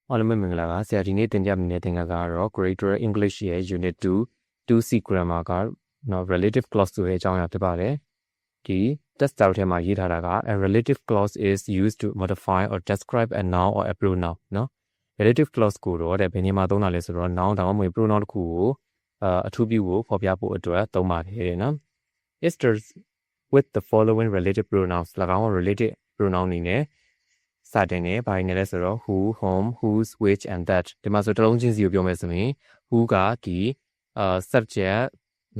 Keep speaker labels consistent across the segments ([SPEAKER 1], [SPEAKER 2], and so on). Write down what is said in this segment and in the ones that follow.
[SPEAKER 1] အားလုံးပဲမင်္ဂလာပါဆရာဒီနေ့သင်ပြမယ့်သင်ခန်းစာကတော့ Greater English ရဲ့ Unit 2 2C Grammar ကနော် relative clause ဆိုတဲ့အကြောင်းအရာဖြစ်ပါတယ်ဒီ test တောက်ထဲမှာရေးထားတာက a relative clause is used to modify or describe a noun or a pronoun နော် relative clause ကိုတော့တဲ့ဘယ်နေရာမှာသုံးတာလဲဆိုတော့ noun ဒါမှမဟုတ် pronoun တစ်ခုကိုအထူးပြုကိုဖော်ပြဖို့အတွက်သုံးပါတယ်နော် it starts with the following relative pronouns ၎င်း relative pronoun နေနဲ့စတင်နေဘာနေလဲဆိုတော့ who whom whose which and that ဒီမှာဆိုတစ်လုံးချင်းစီကိုပြောမယ်ဆိုရင် who ကဒီ subject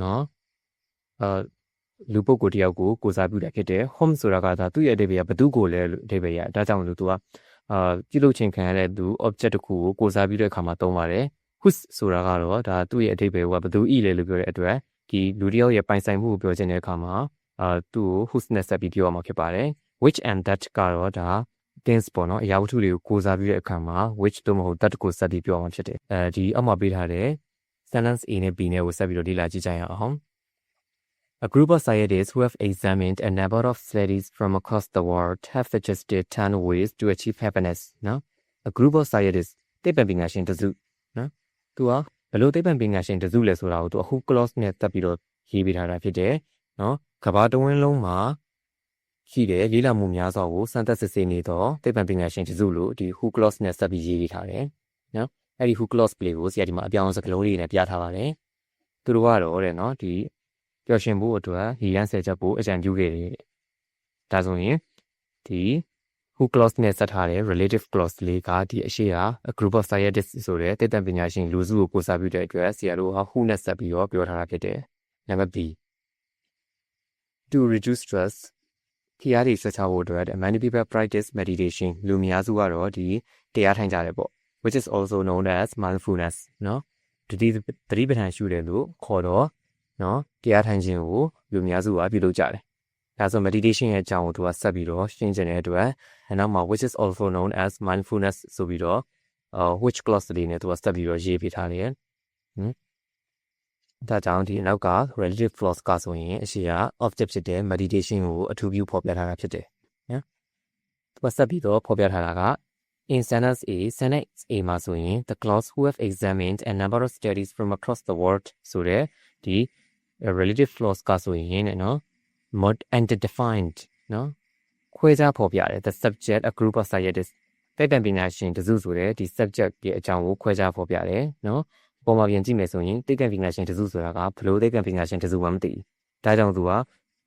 [SPEAKER 1] နော်လူပုဂ္ဂိုလ်တယောက်ကိုကိုစားပြုတာဖြစ်တယ် whom ဆိုတာကဒါသူ့ရဲ့အဓိပ္ပာယ်ကဘသူကိုလဲလို့အဓိပ္ပာယ်ရဒါကြောင့်လို့သူကပြုလုပ်ခြင်းခံရတဲ့သူ object တစ်ခုကိုကိုစားပြုတဲ့အခါမှာသုံးပါတယ် whose ဆိုတာကတော့ဒါသူ့ရဲ့အဓိပ္ပာယ်ကဘသူဤလဲလို့ပြောတဲ့အတွက်ဒီလူတယောက်ရဲ့ပိုင်ဆိုင်မှုကိုပြောခြင်းတဲ့အခါမှာသူ့ကို whose နဲ့ဆက်ပြီးပြောရမှာဖြစ်ပါတယ် which and that ကတော့ဒါthings ပေါ့နော်အရာဝတ္ထုတွေကိုကိုစားပြုတဲ့အခါမှာ which တို့မဟုတ် that ကိုဆက်ပြီးပြောအောင်ဖြစ်တယ်ဒီအောက်မှာပေးထားတဲ့ sentence A နဲ့ B နဲ့ကိုဆက်ပြီးတော့လေ့လာကြည့်ကြရအောင် A group of scientists who have examined a number of studies from across the world have suggested 10 ways to achieve happiness နော် A group of scientists သိပ္ပံပညာရှင်တစုနော်သူကဘယ်လိုသိပ္ပံပညာရှင်တစုလဲဆိုတာကိုသူအခု clause နဲ့တက်ပြီးတော့ရေးပေးထားတာဖြစ်တယ်နော်ကမ္ဘာတဝန်းလုံးမှာရှိတယ်လေးလာမှုများစွာကိုစမ်းသပ်စစ်ဆေးနေတော့သိပ္ပံပညာရှင်တစုလို့ဒီ who clause နဲ့ဆက်ပြီးရေးပေးထားတယ်နော်အဲ့ဒီ who clause play ကိုဆရာဒီမှာအပြောင်းစကားလုံးလေးနဲ့ပြထားပါတယ်သူတို့ကတော့တဲ့နော်ဒီပျော်ရွှင်ဖို့အတွက်ရည်ရန်ဆယ်ချက်ဖို့အကြံပြုခဲ့တယ်ဒါဆိုရင်ဒီ who clause နဲ့ဆက်ထားတဲ့ relative clause လေးကဒီအရှိရာ a group of scientists ဆိုတဲ့သိပ္ပံပညာရှင်လူစုကိုကိုးစားပြုတဲ့အတွက်ဆရာတို့ဟာ who နဲ့ဆက်ပြီးတော့ပြောထားတာဖြစ်တယ်နံပါတ် B to reduce stressတရားတွေဆွဲချဖို့အတွက် many people practice meditation လူများစုကတော့ဒီတရားထိုင်ကြတယ်ပေါ့ which is also known as mindfulness နော်တတိပဋ္ဌာန်ရှုတယ်လို့ခေါ်တော့နော်တရားထိုင်ခြင်းကိုလူများစုကပြုလုပ်ကြတယ်ဒါဆို meditation ရဲ့အကြောင်းကိုသူကဆက်ပြီးတော့ရှင်းချင်တဲ့အတွက်နောက်မှာ which is also known as mindfulness ဆိုပြီးတော့which clause လေးနဲ့သူကဆက်ပြီးတော့ရေးပေးထားတယ်ဒါကြောင့်ဒီနောက်က relative clause ကဆိုရင်အရှိက object ဖြစ်တဲ့ meditation ကိုအထူးပြုဖော်ပြထားတာဖြစ်တယ်နော်သူကဆက်ပြီးတော့ဖော်ပြထားတာက in sentence A မှာဆိုရင် the clause who have examined a number of studies from across the world ဆိုတဲ့ဒီ relative clause ကဆိုရင်နော် mod and defined နော်ခွဲခြားဖော်ပြတယ် the subject a group of scientists သိပ္ပံပညာရှင်တစုဆိုတဲ့ဒီ subject ရဲ့အကြောင်းကိုခွဲခြားဖော်ပြတယ်နော်ပေါ်မှာပြန်ကြည့်မယ်ဆိုရင်သိပ္ပံပညာရှင်တစုဆိုတာကဘလို့သိပ္ပံပညာရှင်တစုမှမသိဘူးဒါကြောင့်သူက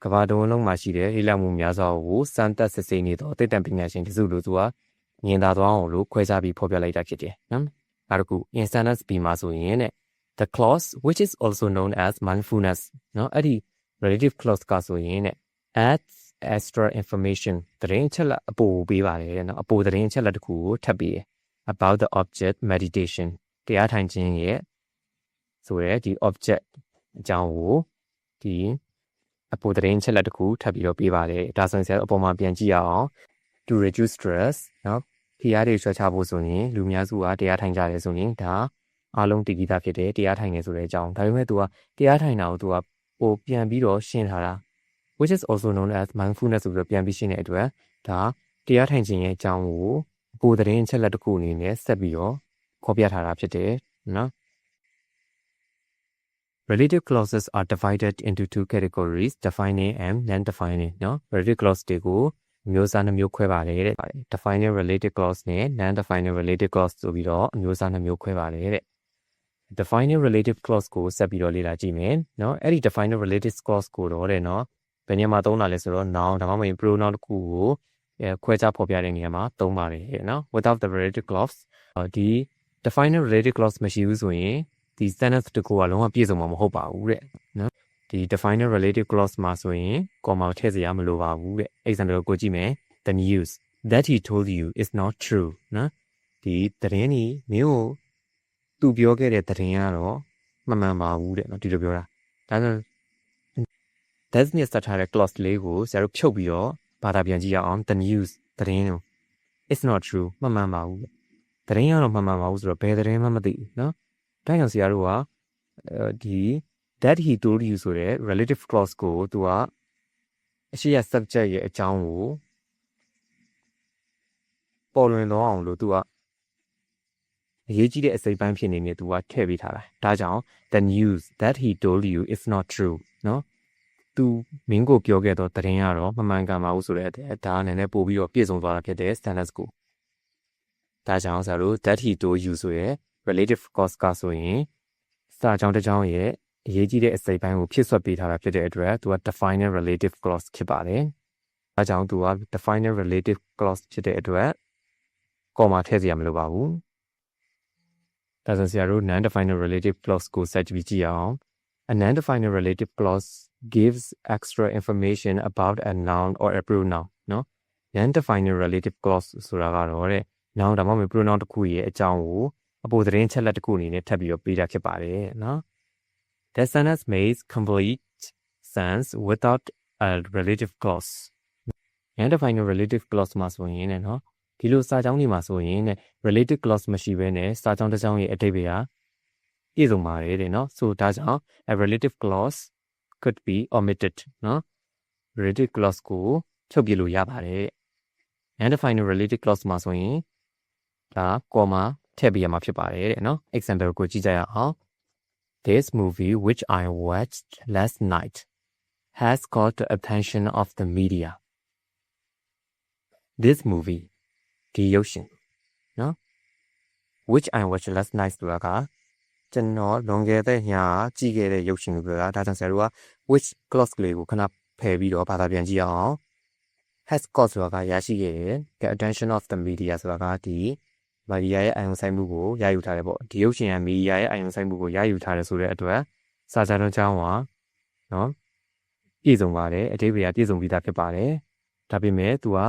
[SPEAKER 1] ကမ္ဘာတဝန်းလုံးမှာရှိတဲ့လေ့လာမှုများစွာကိုစမ်းသပ်စစ်ဆေးနေတော့သိပ္ပံပညာရှင်တစုလို့သူကမြင်သာသွားအောင်လို့ခွဲခြားပြီးဖော်ပြလိုက်တာဖြစ်တယ်နော်နောက်တစ်ခု in sentence B မှာဆိုရင်တဲ့ the clause which is also known as mindfulness နော်အဲ့ဒီ relative clause ကဆိုရင်တဲ့ adds extra information သတင်းချက်လက်အပိုပေးပါတယ်တဲ့နော်အပိုသတင်းချက်လက်တစ်ခုကိုထပ်ပေးတယ် about the object meditation တရားထိုင်ခြင်းရဲ့ဆိုရဲဒီ object အကြောင်းကိုဒီအပိုသတင်းချက်လက်တစ်ခုထပ်ပြီးတော့ပေးပါတယ်ဒါဆိုရင်ဆရာအပေါ်မှာပြန်ကြည့်ရအောင် to reduce stress နော်တရားတွေဆွဲချဖို့ဆိုရင်လူများစုကတရားထိုင်ကြတယ်ဆိုရင်ဒါအားလုံးတည်ပြီးသားဖြစ်တယ်တရားထိုင်နေဆိုတဲ့အကြောင်းဒါပေမဲ့ तू ကတရားထိုင်တာကို तू ကပိုပြန်ပြီးတော့ရှင်းထားတာ which is also known as mindfulness ဆိုပြီးတော့ပြန်ပြီးရှင်းတဲ့အတွက်ဒါတရားထိုင်ခြင်းရဲ့အကြောင်းကိုအပိုသတင်းချက်လက်တစ်ခုအနေနဲ့ဆက်ပြီးတော့ခေါ်ပြထားတာဖြစ်တယ်နော် Relative clauses are divided into two categories defining and non-defining နော် relative clause တွေကိုမျိုးစားနှမျိုးခွဲပါတယ်တဲ့ defining relative clause နဲ့ non-defining relative clause ဆိုပြီးတော့မျိုးစားနှမျိုးခွဲပါတယ်တဲ့ defining relative clause ကိုဆက်ပြီးတော့လေ့လာကြည့်မယ်နော်အဲ့ဒီ defining relative clause ကိုတော့တဲ့နော်ဘယ်နေရာမှာသုံးတာလဲဆိုတော့ noun ဒါမှမဟုတ် pronoun တစ်ခုကိုခွဲခြားဖော်ပြတဲ့နေရာမှာသုံးပါတယ်နော် without the relative clause ဒီ defining relative clause မရှိဘူးဆိုရင်ဒီ sentence တစ်ခုကလုံးဝပြည့်စုံမှာမဟုတ်ပါဘူးတဲ့နော်ဒီ defining relative clause မှာဆိုရင် comma ထည့်စရာမလိုပါဘူးတဲ့ example ကိုကြည့်မယ် the news that he told you is not true နော်ဒီသတင်းကြီးမင်းကိုသူပြောခဲ့တဲ့သတင်းကတော့မမှန်ပါဘူးတဲ့နော်ဒီလိုပြောတာဒါဆို that's နဲ့ဆက်ထားတဲ့ clause လေးကိုဆရာတို့ဖြုတ်ပြီးတော့ဘာသာပြန်ကြည့်ရအောင် the news သတင်းကို it's not true မမှန်ပါဘူးသတင်းကတော့မမှန်ပါဘူးဆိုတော့ဘယ်သတင်းမှမသိဘူးနော်ဒါကြောင့်ဆရာတို့ကဒီ that he told you ဆိုတဲ့ relative clause ကိုသူကအရှိရ subject ရဲ့အကြောင်းကိုပေါ်လွင်တော့အောင်လို့သူက အရေးကြီးတဲ့အစိပ်ပိုင်းဖြစ်နေနေသူကထည့်ပေးထားတာဒါကြောင့် the news that he told you is not true နော်သူမင်းကိုပြောခဲ့တော့သတင်းကတော့မမှန်ကန်ပါဘူးဆိုတဲ့ဒါအနေနဲ့ပို့ပြီးတော့ပြည့်စုံသွားတာဖြစ်တဲ့ sentence ကိုဒါကြောင့်ဆရာတို့ that he told you ဆိုရယ် relative clause ကဆိုရင်စာကြောင်းတစ်ကြောင်းရဲ့အရေးကြီးတဲ့အစိပ်ပိုင်းကိုဖြစ်ဆွတ်ပေးထားတာဖြစ်တဲ့အတွက်သူက definite relative clause ဖြစ်ပါတယ်ဒါကြောင့်သူက definite relative clause ဖြစ်တဲ့အတွက် comma ထည့်စရာမလိုပါဘူးဒါဆိုဆရာတို့ non-definite relative clause ကိုစကြည့်ကြည့်အောင် a non-definite relative clause gives extra information about a noun or a pronoun နော် non-definite relative clause ဆိုတာကတော့တဲ့ noun ဒါမှမဟုတ် pronoun တစ်ခုရဲ့အကြောင်းကိုအပေါ်သတင်းချက်လက်တစ်ခုအနေနဲ့ထပ်ပြီးတော့ပေးတာဖြစ်ပါတယ်နော် The sentence makes complete sense without a relative clause non-definite relative clause မှာဆိုရင်နော်ဒီလိုစာကြောင်းတွေမှာဆိုရင် relative clause မရှိဘဲနဲ့စာကြောင်းတစ်ကြောင်းရဲ့အဓိပ္ပာယ်ဟာပြည့်စုံပါတယ်တဲ့နော်ဆိုဒါကြောင့် a relative clause could be omitted နော် relative clause ကိုချုပ်ပြလို့ရပါတယ် non-definite relative clause မှာဆိုရင်ဒါ comma ထည့်ပေးရမှာဖြစ်ပါတယ်တဲ့နော် example ကိုကြည့်ကြရအောင် This movie which I watched last night has caught the attention of the media This movie ဒီရုပ်ရှင်နော် which I watched last night ဆိုတာကကျွန်တော်လွန်ခဲ့တဲ့ညကြည့်ခဲ့တဲ့ရုပ်ရှင်ကိုပြောတာဒါကြောင့်ဆရာတို့က which clause လေးကိုခဏဖယ်ပြီးတော့ဘာသာပြန်ကြည့်အောင် has caught ဆိုတာကရရှိခဲ့တဲ့ the attention of the media ဆိုတာကဒီမီဒီယာရဲ့အာရုံစိုက်မှုကိုရယူထားတယ်ပေါ့ဒီရုပ်ရှင်ကမီဒီယာရဲ့အာရုံစိုက်မှုကိုရယူထားတယ်ဆိုတဲ့အတွက်စာကြမ်းကြောင်းကနော်ပြည့်စုံပါတယ်အဓိပ္ပာယ်ပြည့်စုံပြီးသားဖြစ်ပါတယ်ဒါပေမဲ့သူက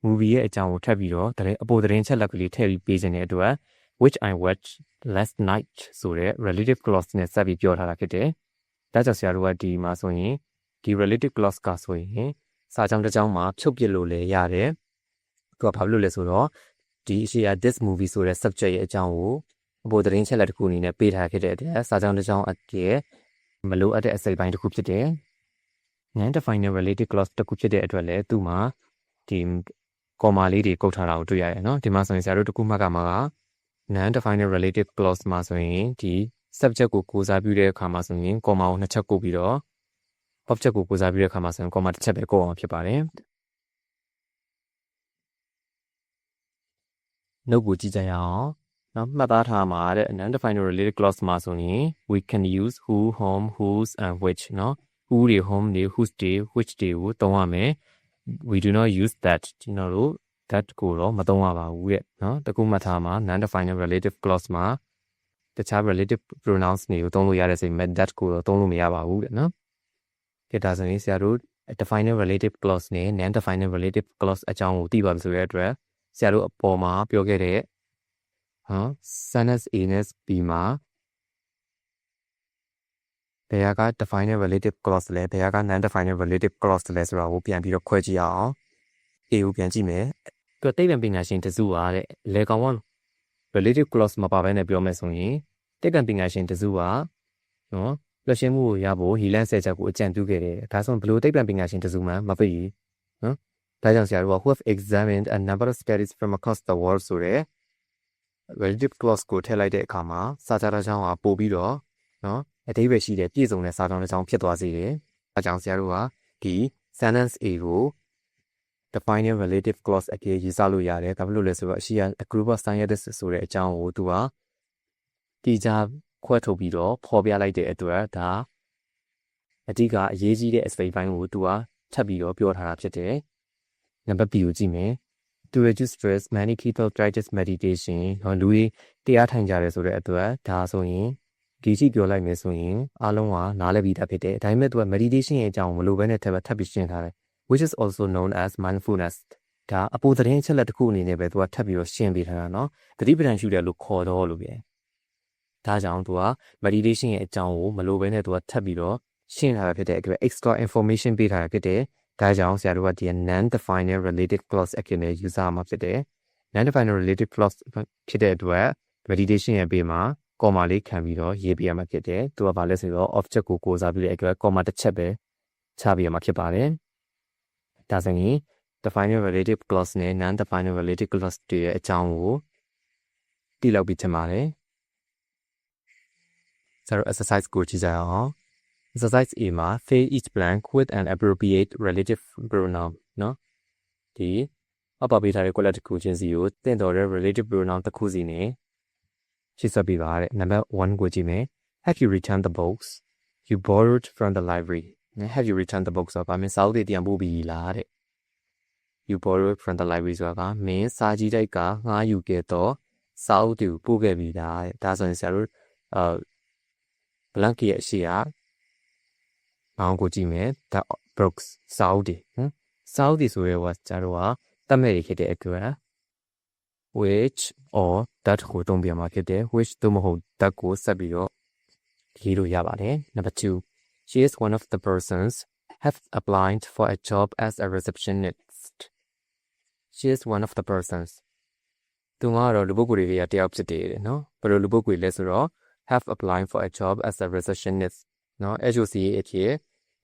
[SPEAKER 1] movie ရဲ့အကြောင်းကိုထပ်ပြီးတော့အပေါ်သတင်းချက်လက်ကလေးထည့်ပြီးပေးခြင်းတဲ့အတွက် which I watched last night ဆိုတဲ့ relative clause နဲ့ဆက်ပြီးပြောထားတာဖြစ်တယ်ဒါကြောင့်ဆရာတို့ကဒီမှာဆိုရင်ဒီ relative clause ကဆိုရင်စာကြောင်းတစ်ကြောင်းမှာဖြုတ်ပြလို့လည်းရတယ်သူကဘာလို့လဲဆိုတော့ဒီအရှိရာ this movie ဆိုတဲ့ subject ရဲ့အကြောင်းကိုအပေါ်သတင်းချက်လက်တစ်ခုအနေနဲ့ပေးထားခဲ့တဲ့အတွက်စာကြောင်းတစ်ကြောင်းအကျယ်မလိုအပ်တဲ့အစိပ်ပိုင်းတစ်ခုဖြစ်တယ် non-definite relative clause တစ်ခုဖြစ်တဲ့အတွက်လည်းသူ့မှာဒီ comma လေးတွေကုတ်ထားတာကိုတွေ့ရတယ်နော်ဒီမှာဆိုရင်ဆရာတို့တစ်ခုမှတ်ကမှာက non-definite relative clause မှာဆိုရင်ဒီ subject ကိုကိုးစားပြုတဲ့အခါမှာဆိုရင် comma ကိုနှစ်ချက်ကုတ်ပြီးတော့ object ကိုကိုးစားပြုတဲ့အခါမှာဆိုရင် comma တစ်ချက်ပဲကုတ်အောင်ဖြစ်ပါတယ်နှုတ်ကိုကြည့်ကြရအောင်နော်မှတ်သားထားမှာတဲ့ non-definite related clause မှာဆိုရင် we can use who whom whose and which နော် who တွေ whom တွေ whose တွေ which တွေကိုသုံးရမယ် we do not use that ကျွန်တော်တို့ that ကိုတော့မသုံးရပါဘူးတဲ့နော်တကူမှတ်ထားမှာ non-definite relative clause မှာတခြား relative pronouns တွေကိုသုံးလို့ရတဲ့စိတ်မဲ့ that ကိုတော့သုံးလို့မရပါဘူးတဲ့နော်ဒီဒါဆိုရင်ဆရာတို့ definite relative clause နဲ့ non-definite relative clause အကြောင်းကိုသိပါပြီဆိုတဲ့အတွက်ဆရာတို့အပေါ်မှာပြောခဲ့တဲ့sentence A နဲ့ B မှာဘယ်က definite relative clause လဲဘယ်က non-definite relative clause လဲဆိုတာကိုပြန်ပြီးတော့ခွဲကြည့်အောင် A ကိုပြန်ကြည့်မယ်သူသိပ္ပံပညာရှင်တစုကတဲ့လေကောင်က relative clause မပါဘဲနဲ့ပြောမယ်ဆိုရင်သိပ္ပံပညာရှင်တစုကနော်လွှတ်ရှင်းမှုကိုရဖို့ဟီလန်ဆယ်ချက်ကိုအကြံပြုခဲ့တယ်ဒါဆိုဘလို့သိပ္ပံပညာရှင်တစုမှမသိဘူးနော်ဒါကြောင့်ဆရာတို့က who have examined a number of studies from across the world ဆိုတဲ့ relative clause ကိုထည့်လိုက်တဲ့အခါမှာစာကြတဲ့ကြောင်းကပို့ပြီးတော့နော်အဓိပ္ပာယ်ရှိတဲ့ပြည့်စုံတဲ့စာကြောင်းတစ်ကြောင်းဖြစ်သွားစေတယ်။အဲကြောင့်ဆရာတို့ကဒီ sentence A ကို definite relative clause အဖြစ်ရေးစားလို့ရတယ်။ဒါဖြစ်လို့လဲဆိုတော့အရှိရ a group of scientists ဆိုတဲ့အကြောင်းကိုသူကတိကျခွဲထုတ်ပြီးတော့ဖော်ပြလိုက်တဲ့အတွက်ဒါအဓိကအရေးကြီးတဲ့အစိပ်ပိုင်းကိုသူကထပ်ပြီးတော့ပြောထားတာဖြစ်တယ်။နံပါတ် B ကိုကြည့်မယ်။ To reduce stress, many people practice meditation လူတွေတရားထိုင်ကြတယ်ဆိုတဲ့အတွက်ဒါဆိုရင်ဒီကြည့်ပြောလိုက်မယ်ဆိုရင်အားလုံးကနားလည်ပြီးသားဖြစ်တယ်။ဒါပေမဲ့သူက meditation ရဲ့အကြောင်းမလို့ဘဲနဲ့ထပ်ပြီးရှင်းထားတယ် which is also known as mindfulness ဒါအပေါ်သတင်းချက်လက်တစ်ခုအနေနဲ့ပဲသူကထပ်ပြီးတော့ရှင်းပေးထားတာနော်။သတိပဋ္ဌာန်ရှုတယ်လို့ခေါ်တော့လို့ပဲ။ဒါကြောင့်သူက meditation ရဲ့အကြောင်းကိုမလို့ဘဲနဲ့သူကထပ်ပြီးတော့ရှင်းထားတာဖြစ်တဲ့အတွက် extra information ပေးထားတာဖြစ်တယ်။ဒါကြောင့်ဆရာတို့ကဒီ non-definite related clause အဖြစ်နဲ့ယူဆမှာဖြစ်တယ်။ non-definite related clause ဖြစ်တဲ့အတွက် meditation ရဲ့ဘေးမှာ comma လေးခံပြီးတော့ရေးပြရမှာဖြစ်တယ်။သူကဘာလဲဆိုတော့ object ကိုကိုးစားပြုတဲ့အတွက် comma တစ်ချက်ပဲချပြရမှာဖြစ်ပါတယ်။ဒါဆိုရင် definite relative clause နဲ့ non-definite relative clause တွေရဲ့အကြောင်းကို တိလောက်ပြီးထင်ပါတယ်ဆရာတို့ exercise ကိုကြည့်ကြအောင် exercise A မှာ fill each blank with an appropriate relative pronoun နော်ဒီအပပေးထားတဲ့ quality တစ်ခုချင်းစီကိုတင့်တော်တဲ့ relative pronoun တစ်ခုစီနဲ့ရှင်းပြပေးပါတဲ့ number 1ကိုကြည့်မယ် have you returned the books you borrowed from the library have you returned the books ဆိုတာမင်းစာအုပ်တွေပြန်ပို့ပြီးလားတဲ့ you borrowed from the library ဆိုတာကမင်းစာကြည့်တိုက်ကငှားယူခဲ့တော့စာအုပ်တွေကိုပို့ခဲ့ပြီလားတဲ့ဒါဆိုရင်ဆရာတို့blank ရဲ့အရှိကဘောင်းကိုကြည့်မယ် the books စာအုပ်တွေစာအုပ်တွေဆိုရဲကကျတော့တတ်မဲ့ရဖြစ်တဲ့အတွက် which or that ကိုတုံးပြမှာဖြစ်တယ် which သို့မဟုတ် that ကိုဆက်ပြီးတော့ရေးလို့ရပါတယ် number 2 she is one of the persons have applied for a job as a receptionist she is one of the persons သူကတော့လူပုဂ္ဂိုလ်တွေကတယောက်ဖြစ်တယ်နော်ဘယ်လိုလူပုဂ္ဂိုလ်လဲဆိုတော့ have applied for a job as a receptionist နော် HOC အဖြစ်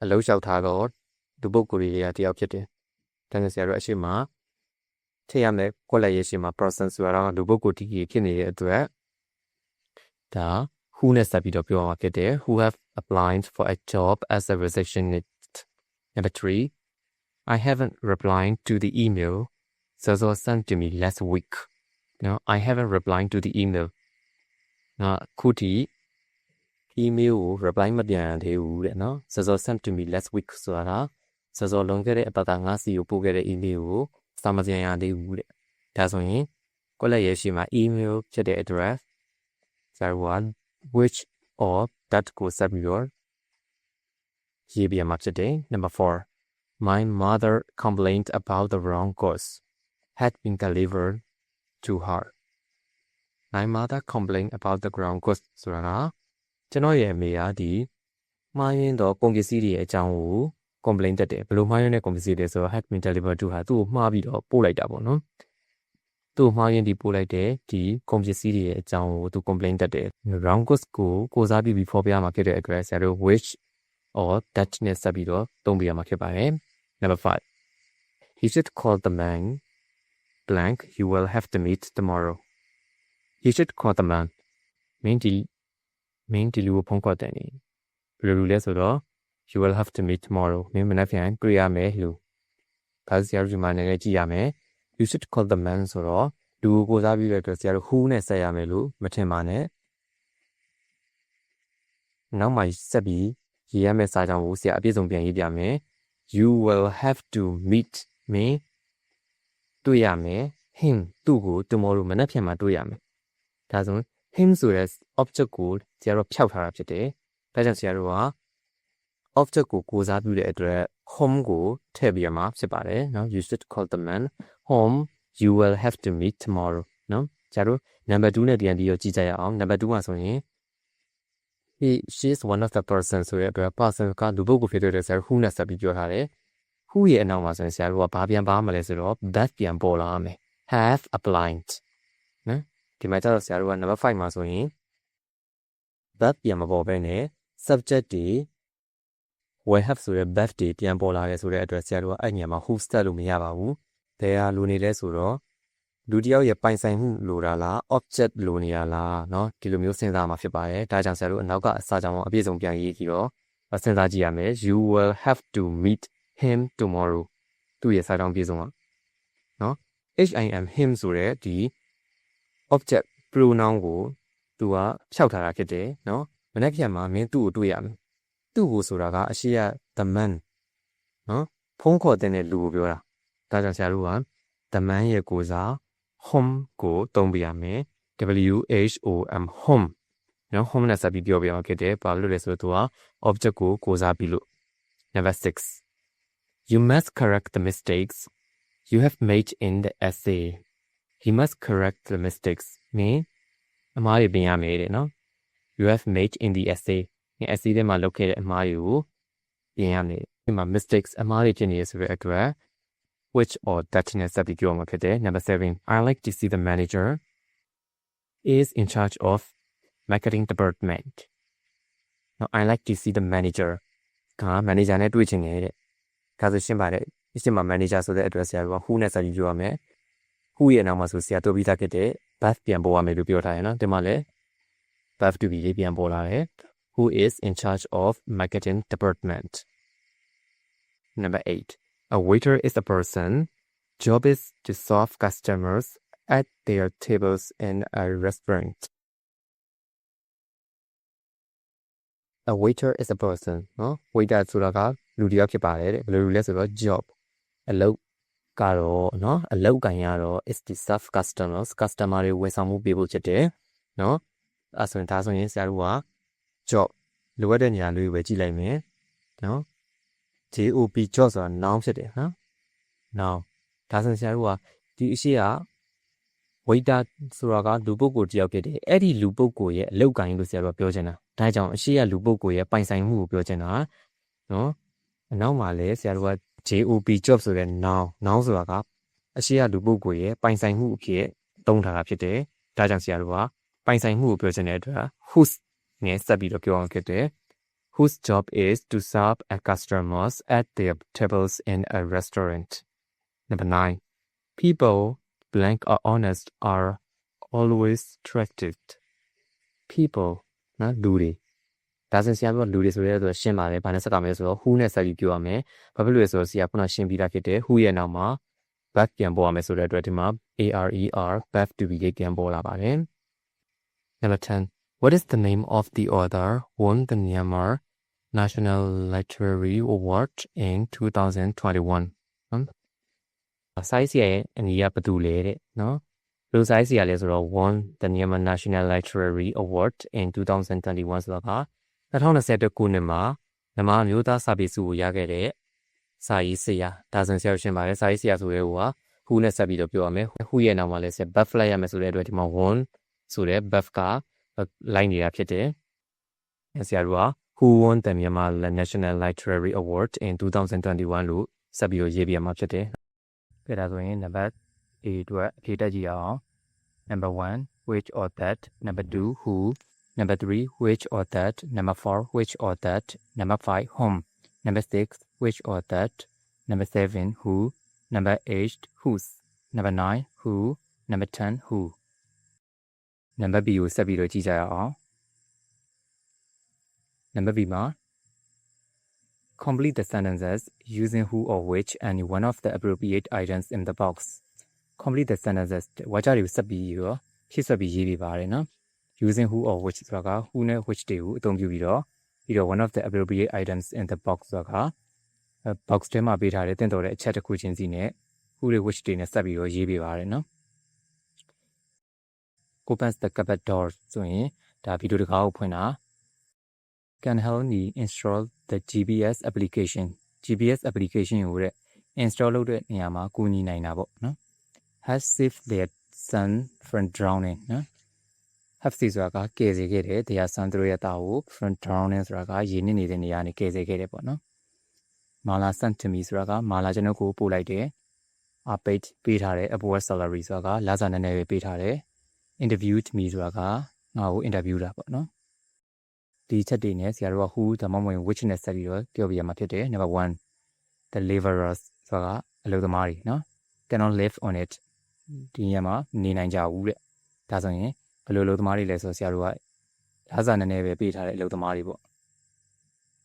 [SPEAKER 1] အလုပ်လျှောက်ထားတော့လူပုဂ္ဂိုလ်တွေကတယောက်ဖြစ်တယ်တန်းဆရာတို့အရှိမထည့်ရမယ်ကိုယ့်လည်းရရှိမှာ person ဆိုတော့လူပုဂ္ဂိုလ်တည်ဖြစ်နေတဲ့အတွက်ဒါ who နဲ့ဆက်ပြီးတော့ပြောမှာဖြစ်တယ် who have applied for a job as a receptionist number 3 I haven't replied to the email so sent to me last week no I haven't replied to the email နော်ခုတီ email ကို reply မပြန်သေးဘူးတဲ့နော် so sent to me last week ဆိုတာစောလွန်ခဲ့တဲ့အပတ်ကငါစီကိုပို့ခဲ့တဲ့ email ကိုစာမပြန်ရသေးဘူးတဲ့ဒါဆိုရင်ကိုယ့်လက်ရဲ့ရှိမှာ email ဖြစ်တဲ့ address 01 which or that ကိုဆက်ပြီးတော့ရေးပြမှာဖြစ်တယ် number 4 my mother complained about the wrong course had been delivered to her my mother complained about the wrong course ဆိုတာကျွန်တော်ရဲ့အမေကဒီမှားယွင်းတော့ကုန်ပစ္စည်းတွေအကြောင်းကို complaint တက်တယ်ဘယ်လိုမှားရတဲ့ကုန်ပစ္စည်းတွေဆိုတော့ had been delivered to ဟာသူ့ကိုမှားပြီးတော့ပို့လိုက်တာပေါ့နော်သူ့မှားရင်ဒီပို့လိုက်တဲ့ဒီကုန်ပစ္စည်းတွေရဲ့အကြောင်းကိုသူ complaint တက်တယ် wrong course ကိုစားပြီးဖော်ပြမှာဖြစ်တဲ့ address ဆရာတို့ which or that နဲ့ဆက်ပြီးတော့သုံးပြရမှာဖြစ်ပါတယ် number 5 he should call the man blank you will have to meet tomorrow he should call the man မင်းဒီလူကိုဖုန်းခေါ်တယ်နေဘယ်လိုလူလဲဆိုတော့you will have to meet tomorrow မင်းမနေ့ပြန်တွေ့ရမယ်လို့ဒါဆရာတို့ဒီမှာလည်းကြည့်ရမယ် you should call the man ဆိုတော့လူကိုစားပြီးတဲ့အတွက်ဆရာတို့ who နဲ့ဆက်ရမယ်လို့မထင်ပါနဲ့နောက်မှဆက်ပြီးရေးရမယ့်စာကြောင်းကိုဆရာအပြည့်စုံပြန်ရေးပြမယ် you will have to meet မင်းတွေ့ရမယ် him သူ့ကို tomorrow မနေ့ပြန်မှတွေ့ရမယ်ဒါဆို him ဆိုတဲ့ object ကိုဆရာတို့ဖျောက်ထားတာဖြစ်တယ်ဒါကြောင့်ဆရာတို့ကobject ကိုစားပြုတဲ့အတွက် home ကိုထည့်ပြမှာဖြစ်ပါတယ်เนาะ you should call the man home you will have to meet tomorrow เนาะကျတော့ number 2နဲ့ပြန်ပြီးတော့ကြည့်ကြရအောင် number 2မှာဆိုရင် she is one of the person ဆိုတဲ့အတွက် person ကလူပုဂ္ဂိုလ်ဖြစ်တဲ့ဆရာ who နဲ့ဆက်ပြီးပြောထားတယ် who ရဲ့အနောက်မှာဆိုရင်ဆရာတို့ကဘာပြန်ပါမလဲဆိုတော့ that ပြန်ပေါ်လာမယ် have applied နော်ဒီမှာကျတော့ဆရာတို့က number 5မှာဆိုရင် that ပြန်မပေါ်ဘဲနဲ့ subject တွေwill have ဆိုရယ် birthday ပြန်ပေါ်လာရဲဆိုတဲ့အတွက်ဆရာတို့ကအဲ့ညမှာ who start လို့မရပါဘူး။ဘယ်ဟာလိုနေလဲဆိုတော့လူတစ်ယောက်ရဲ့ပိုင်ဆိုင်မှုလိုတာလား object လိုနေရလားเนาะဒီလိုမျိုးစဉ်းစားမှာဖြစ်ပါတယ်။ဒါကြောင့်ဆရာတို့အနောက်ကအစာကြောင်းအပြည့်စုံပြန်ရေးပြီးတော့စဉ်းစားကြည့်ရမယ်။ You will have to meet him tomorrow သူ့ရဲ့စာကြောင်းပြည့်စုံပါเนาะ him him ဆိုတဲ့ဒီ object pronoun ကိုသူကဖျောက်ထားတာဖြစ်တယ်เนาะမနေ့ပြန်မှာမင်းသူ့ကိုတွေ့ရမယ်။သူ့ကိုဆိုတာကအရှိရ the man နော်ဖုံးခေါ်တဲ့လူကိုပြောတာဒါကြောင့်ဆရာတို့က the man ရဲ့ကိုစား home ကိုသုံးပြရမယ် WHOM home နော် home နဲ့ဆက်ပြီးပြောပြအောင်ဖြစ်တယ်ဘာလို့လဲဆိုတော့သူက object ကိုစားပြီးလို့ number 6 you must correct the mistakes you have made in the essay you must correct the mistakes မင်းအမှားတွေပြင်ရမယ်တဲ့နော် you have made in the essay essay ထဲမှာလုပ်ခဲ့တဲ့အမှားတွေကိုပြင်ရမယ်ဒီမှာ mistakes အမှားတွေဖြစ်နေရဆိုတဲ့အတွက် which or that နဲ့ဆက်ပြီးပြောမှာဖြစ်တယ် number 7 I like to see the manager is in charge of marketing department now I like to see the manager က manager နဲ့တွေ့ချင်နေတဲ့ဒါဆိုရှင်းပါတယ်ရှင်းမှာ manager ဆိုတဲ့အတွက်ဆရာက who နဲ့ဆက်ပြီးပြောရမယ် who ရဲ့နောက်မှာဆိုဆရာတို့ပြီးသားဖြစ်တဲ့ Beth ပြန်ပေါ်ရမယ်လို့ပြောထားရင်နော်ဒီမှာလည်း Beth to be လေးပြန်ပေါ်လာတယ် Who is in charge of marketing department Number 8 A waiter is a person job is to serve customers at their tables in a restaurant A waiter is a person နော် waiter ဆိုတာကလူတစ်ယောက်ဖြစ်ပါတယ်တဲ့ဘယ်လိုလူလဲဆိုတော့ job အလုပ်ကတော့နော်အလုပ်ကိုင်ရတော့ is to serve customers customer တွေဝန်ဆောင်မှုပေးဖို့ဖြစ်တယ်နော်အဲဆိုရင်ဒါဆိုရင်ဆရာတို့က job လိုအပ်တဲ့နေရာလေးပဲကြည့်လိုက်မယ်နော် JOB job ဆိုတာ noun ဖြစ်တယ်နော် noun ဒါဆိုရင်ဆရာတို့ကဒီအရှိက waiter ဆိုတာကလူပုဂ္ဂိုလ်တစ်ယောက်ဖြစ်တယ်အဲ့ဒီလူပုဂ္ဂိုလ်ရဲ့အလုပ်ကိုင်လို့ဆရာတို့ကပြောချင်တာဒါကြောင့်အရှိကလူပုဂ္ဂိုလ်ရဲ့ပိုင်ဆိုင်မှုကိုပြောချင်တာနော်အနောက်မှာလည်းဆရာတို့က JOB job ဆိုတဲ့ noun ဆိုတာကအရှိကလူပုဂ္ဂိုလ်ရဲ့ပိုင်ဆိုင်မှုအဖြစ်သုံးထားတာဖြစ်တယ်ဒါကြောင့်ဆရာတို့ကပိုင်ဆိုင်မှုကိုပြောချင်တဲ့အတွက် whose နဲ့ဆက်ပြီးတော့ပြောအောင်ဖြစ်တယ် whose job is to serve a customers at their tables in a restaurant Number 9 people blank or honest are always trusted people နော်လူတွေဒါဆိုဆရာပြောလူတွေဆိုရဲဆိုရှင်းပါတယ်ဘာနဲ့စကားမလဲဆိုတော့ who နဲ့ဆက်ပြီးပြောရမယ်ဘာဖြစ်လို့လဲဆိုတော့ဆရာခုနရှင်းပြီးသားဖြစ်တယ် who ရဲ့နောက်မှာ back ပြန်ပေါ်ရမယ်ဆိုတဲ့အတွက်ဒီမှာ ARER back to be ပြန်ပေါ်လာပါတယ် Number 10 What is the name of the author won the Myanmar National Literary Award in 2021size ရဲ့အနီးကဘယ်သူလဲတဲ့နော်ဘယ်လို size ရလဲဆိုတော့ won the Myanmar National Literary Award in 2021ဆိုတော့2021ခုနှစ်မှာမြန်မာမျိုးသားစာပေဆုကိုရခဲ့တဲ့စာရေးဆရာဒါဆိုဆရာရှင်းပါတယ်စာရေးဆရာဆိုရဲဟိုက who နဲ့ဆက်ပြီးတော့ပြောရမယ် who ရဲ့နောက်မှာလဲဆက် buff လိုက်ရမယ်ဆိုတဲ့အတွက်ဒီမှာ won ဆိုတဲ့ buff က line နေတာဖြစ်တယ်ဆရာတို့က who won the Myanmar National Literary Award in 2021လို့ဆက်ပြီးတော့ရေးပြမှာဖြစ်တယ်ကဲဒါဆိုရင် number A အတွက်အဖြေတက်ကြည့်အောင် number 1 which or that number 2 who number 3 which or that number 4 which or that number 5 whom number 6 which or that number 7 who number 8 whose number 9 who number 10 who number B ကိုဆက်ပြီးတော့ကြည့်ကြရအောင် number B မှာ Complete the sentences using who or which and one of the appropriate items in the box. Complete the sentences. ဝါကြတွေကိုဆက်ပြီးတော့ဖြည့်ဆွက်ပြီးရေးပြပါတယ်နော် Using who or which ဆိုတာက who နဲ့ which တွေကိုအသုံးပြုပြီးတော့ one of the appropriate items in the box ဆိုတာက box ထဲမှာပေးထားတဲ့တင်တော်တဲ့အချက်တစ်ခုချင်းစီနဲ့ who တွေ which တွေနဲ့ဆက်ပြီးတော့ရေးပြပါတယ်နော် Opens the cupboard door ဆိုရင်ဒါဗီဒီယိုတကားကိုဖွင့်တာ Can help me install the GPS application GPS application ကိုတဲ့ install လုပ်တဲ့နေရာမှာကူညီနိုင်တာပေါ့နော် Has saved their son from drowning နော် Have saved ဆိုတာကကယ်ဆယ်ခဲ့တယ် their son တို့ရဲ့သားကို from drowning ဆိုတာကရေနစ်နေတဲ့နေရာနဲ့ကယ်ဆယ်ခဲ့တယ်ပေါ့နော် Mala sent to me ဆိုတာကမာလာကျွန်တော်ကိုပို့လိုက်တယ် I paid ပေးထားတယ် upward salary ဆိုတာကလစာနည်းနည်းပဲပေးထားတယ် Interviewed me ဆိုတာကငါ့ကို interview တာပေါ့နော်ဒီချက်တွေနဲ့ဆရာတို့က who ဒါမှမဟုတ် which နဲ့ဆက်ပြီးတော့ပြောပြရမှာဖြစ်တယ် Number 1 the laborers ဆိုတာကအလုပ်သမားတွေနော် cannot live on it ဒီညမှာနေနိုင်ကြဘူးတဲ့ဒါဆိုရင်ဘယ်လိုအလုပ်သမားတွေလဲဆိုဆရာတို့ကလစာနည်းနည်းပဲပေးထားတဲ့အလုပ်သမားတွေပေါ့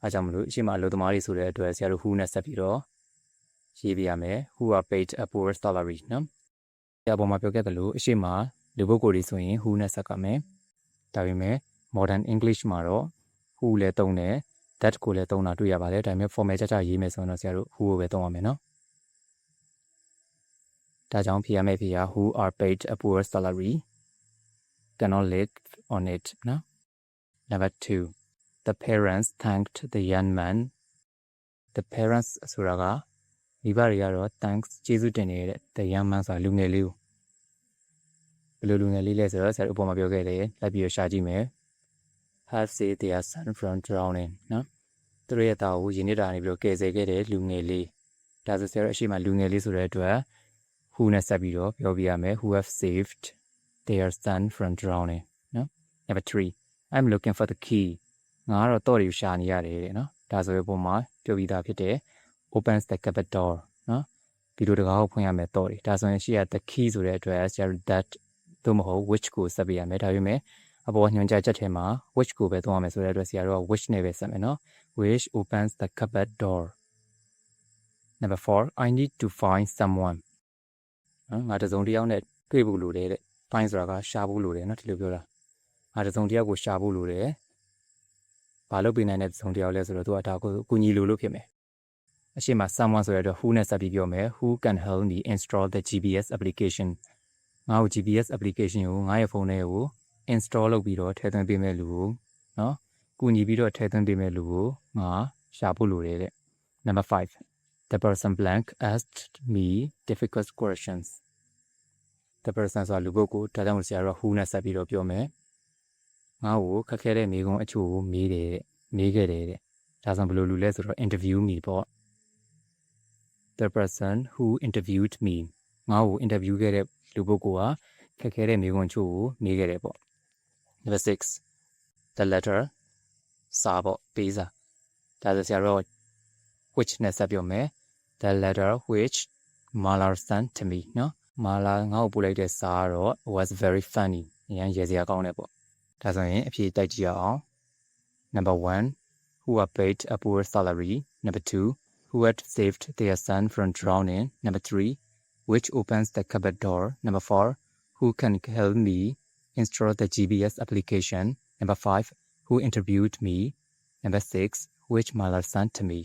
[SPEAKER 1] အားကြောင့်မလို့အရှိမအလုပ်သမားတွေဆိုတဲ့အတွက်ဆရာတို့ who နဲ့ဆက်ပြီးတော့ရေးပြရမယ် who are paid a poor salary နော်ဆရာပေါ်မှာပြောခဲ့သလိုအရှိမလူပုဂ္ဂိုလ်တွေဆိုရင် who နဲ့ဆက်ကမယ်ဒါပေမဲ့ modern English မှာတော့ who လည်းသုံးတယ် that ကိုလည်းသုံးတာတွေ့ရပါတယ်ဒါပေမဲ့ formal ကြရေးမယ်ဆိုရင်တော့ဆရာတို့ who ကိုပဲသုံးရမယ်နော်ဒါကြောင့်ဖြေရမယ့်ဖြေက who are paid a poor salary cannot live on it နော် Number 2 the parents thanked the young man the parents ဆိုတာကမိဘတွေကတော့ thanks ကျေးဇူးတင်နေတဲ့ the young man ဆိုတာလူငယ်လေးကိုဘယ်လိုလူငယ်လေးလဲဆိုတော့ဆရာတို့အပေါ်မှာပြောခဲ့တယ်လိုက်ပြီးတော့ရှာကြည့်မယ်Have saved their son from drowning နော်သူတို့ရဲ့သားကိုရေနစ်တာနေပြီးတော့ကယ်ဆယ်ခဲ့တဲ့လူငယ်လေးဒါဆိုဆရာတို့အရှိမလူငယ်လေးဆိုတဲ့အတွက် who နဲ့ဆက်ပြီးတော့ပြောပြရမယ် who have saved their son from drowning နော် Number 3 I'm looking for the key ငါကတော့တော့တွေကိုရှာနေရတယ်တဲ့နော်ဒါဆိုရင်ပုံမှာပြောပြီးသားဖြစ်တယ် opens the cupboard door နော်ဗီဒီယိုတကားကိုဖွင့်ရမယ်တော့တွေဒါဆိုရင်ရှိရ the key ဆိုတဲ့အတွက်ဆရာတို့ that သို့မဟုတ် which ကိုဆက်ပေးရမယ်ဒါပေမဲ့အပေါ်ညွှန်ကြားချက်ထဲမှာ which ကိုပဲသုံးရမယ်ဆိုတဲ့အတွက်ဆရာတို့က which နဲ့ပဲဆက်မယ်နော် which opens the cupboard door number 4 I need to find someone နော်ငါတစုံတစ်ယောက်နဲ့တွေ့ဖို့လိုတယ်တဲ့ find ဆိုတာကရှာဖို့လိုတယ်နော်ဒီလိုပြောတာငါတစုံတစ်ယောက်ကိုရှာဖို့လိုတယ်ဘာလို့ပေးနိုင်တဲ့တစုံတစ်ယောက်လဲဆိုတော့သူကဒါကိုကူညီလို့ဖြစ်မယ်အရှိမ someone ဆိုရတော့ who နဲ့ဆက်ပြီးပြောမယ် who can help me install the GPS application ငါ့ကို GPS application ကိုငါ့ရဲ့ဖုန်းထဲကို install လုပ်ပြီးတော့ထည့်သွင်းပေးမဲ့လူကိုနော်ကူညီပြီးတော့ထည့်သွင်းပေးမဲ့လူကိုငါရှာဖို့လိုတယ်တဲ့ number 5 the person blank asked me difficult questions the person ဆိုတာလူပုဂ္ဂိုလ်ဒါကြောင့်ဆရာတို့ who နဲ့ဆက်ပြီးတော့ပြောမယ်ငါ့ကိုခက်ခဲတဲ့မေးခွန်းအချို့ကိုမေးခဲ့တယ်တဲ့ဒါဆိုဘယ်လိုလူလဲဆိုတော့ interview me ပေါ့ the person who interviewed me ငါ့ကို interview ခဲ့တဲ့လူပုဂ္ဂိုလ်ကခက်ခဲတဲ့မေးခွန်းအချို့ကိုမေးခဲ့တယ်ပေါ့ number 6 the letter စာပေါ့ပေးစာဒါဆိုဆရာတို့ which နဲ့ဆက်ပြောမယ် the letter which Mala sent to me နော် Mala ငါ့ကိုပို့လိုက်တဲ့စာကတော့ was very funny အရင်ရေစရာကောင်းတယ်ပေါ့ဒါဆိုရင်အဖြေတိုက်ကြည့်ရအောင် number 1 who had paid a poor salary number 2 who had saved their son from drowning number 3 which opens the cupboard door number 4 who can help me install the GPS application number 5 who interviewed me number 6 which Mala sent to me